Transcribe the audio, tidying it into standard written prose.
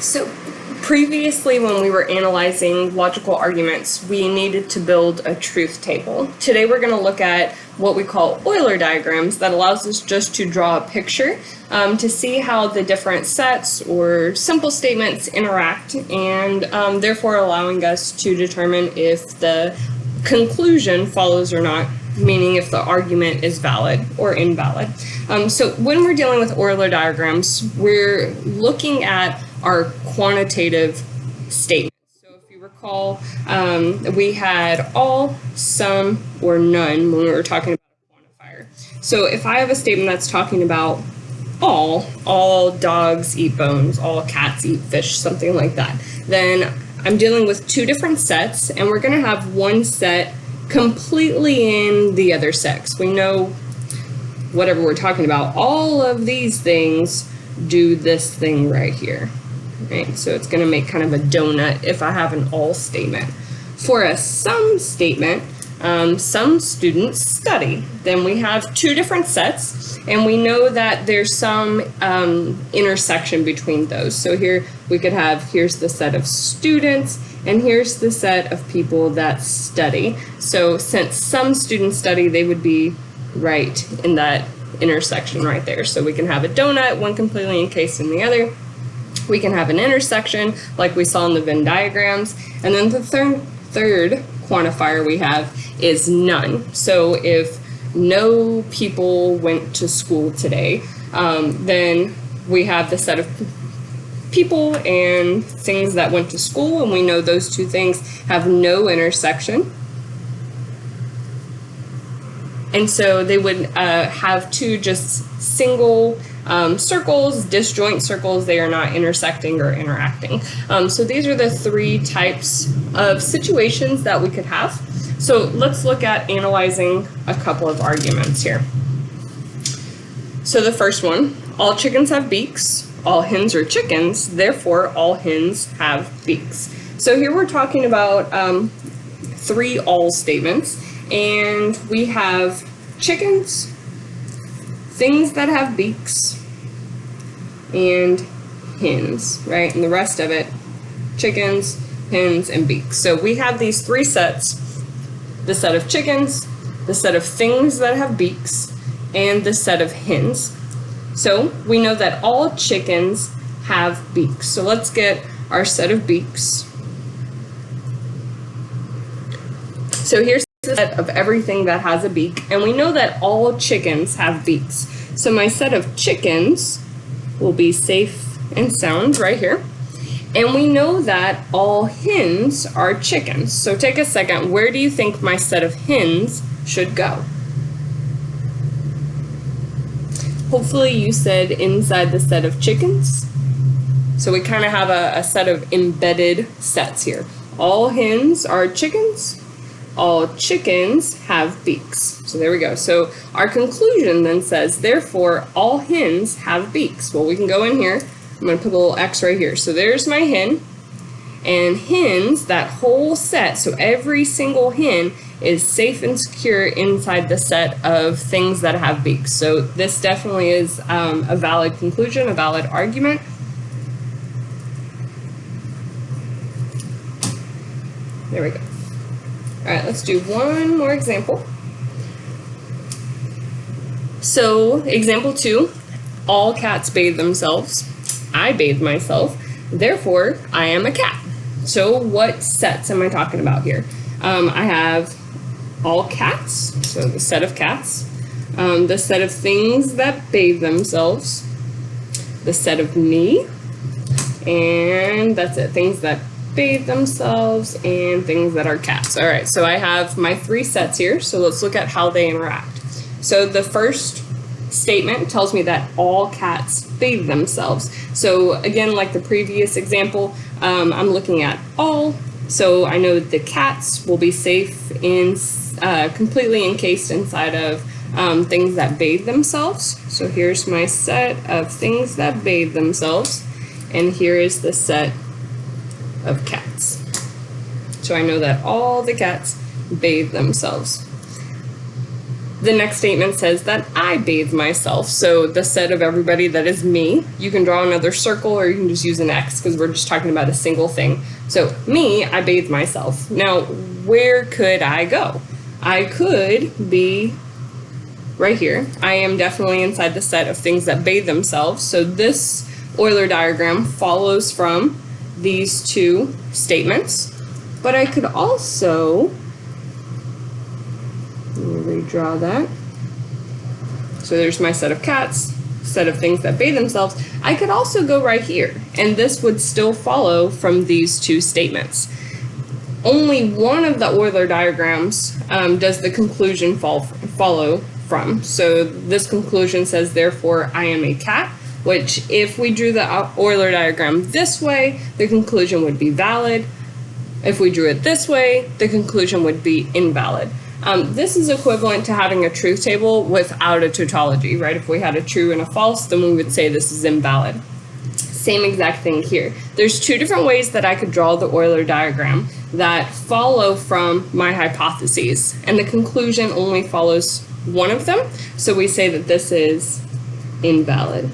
So previously, when we were analyzing logical arguments, we needed to build a truth table. Today we're going to look at what we call Euler diagrams that allows us just to draw a picture to see how the different sets or simple statements interact, and therefore allowing us to determine if the conclusion follows or not, meaning if the argument is valid or invalid. So when we're dealing with Euler diagrams, we're looking at our quantitative statements. So if you recall, we had all, some, or none when we were talking about a quantifier. So if I have a statement that's talking about all dogs eat bones, all cats eat fish, something like that, then I'm dealing with two different sets, and we're going to have one set completely in the other sex. We know whatever we're talking about, all of these things do this thing right here. Right? So it's going to make kind of a donut if I have an all statement. For a sum statement, some students study. Then we have two different sets, and we know that there's some intersection between those. So here we could have, here's the set of students, and here's the set of people that study. So since some students study, they would be right in that intersection right there. So we can have a donut, one completely encased in the other. We can have an intersection like we saw in the Venn diagrams. And then the third quantifier we have is none. So if no people went to school today, then we have the set of people and things that went to school, and we know those two things have no intersection. And so they would have two just single circles, disjoint circles. They are not intersecting or interacting. So these are the three types of situations that we could have. So let's look at analyzing a couple of arguments here. So the first one, all chickens have beaks. All hens are chickens, therefore all hens have beaks. So here we're talking about three all statements, and we have chickens, things that have beaks, and hens, right? And the rest of it, chickens, hens, and beaks. So we have these three sets, the set of chickens, the set of things that have beaks, and the set of hens. So we know that all chickens have beaks. So let's get our set of beaks. So here's the set of everything that has a beak, and we know that all chickens have beaks. So my set of chickens will be safe and sound right here. And we know that all hens are chickens. So take a second, where do you think my set of hens should go? Hopefully you said inside the set of chickens. So we kind of have a set of embedded sets here. All hens are chickens. All chickens have beaks. So there we go. So our conclusion then says, therefore, all hens have beaks. Well, we can go in here. I'm going to put a little X right here. So there's my hen. And hens, that whole set, so every single hen is safe and secure inside the set of things that have beaks. So this definitely is a valid conclusion, a valid argument. There we go. All right, let's do one more example. So example 2, all cats bathe themselves. I bathe myself, therefore I am a cat. So what sets am I talking about here? I have all cats, so the set of cats, the set of things that bathe themselves, the set of me, and that's it, things that bathe themselves and things that are cats. All right, so I have my three sets here, so let's look at how they interact. So the first statement tells me that all cats bathe themselves. So again, like the previous example, I'm looking at all, so I know the cats will be safe in completely encased inside of things that bathe themselves. So here's my set of things that bathe themselves, and here is the set of cats. So I know that all the cats bathe themselves. The next statement says that I bathe myself. So the set of everybody that is me, you can draw another circle or you can just use an X because we're just talking about a single thing. So me, I bathe myself. Now, where could I go? I could be right here. I am definitely inside the set of things that bathe themselves. So this Euler diagram follows from these two statements. But I could also, let me redraw that. So there's my set of cats, set of things that bathe themselves. I could also go right here, and this would still follow from these two statements. Only one of the Euler diagrams does the conclusion follow from. So this conclusion says, therefore, I am a cat, which if we drew the Euler diagram this way, the conclusion would be valid. If we drew it this way, the conclusion would be invalid. This is equivalent to having a truth table without a tautology, right? If we had a true and a false, then we would say this is invalid. Same exact thing here. There's two different ways that I could draw the Euler diagram that follow from my hypotheses, and the conclusion only follows one of them, so we say that this is invalid.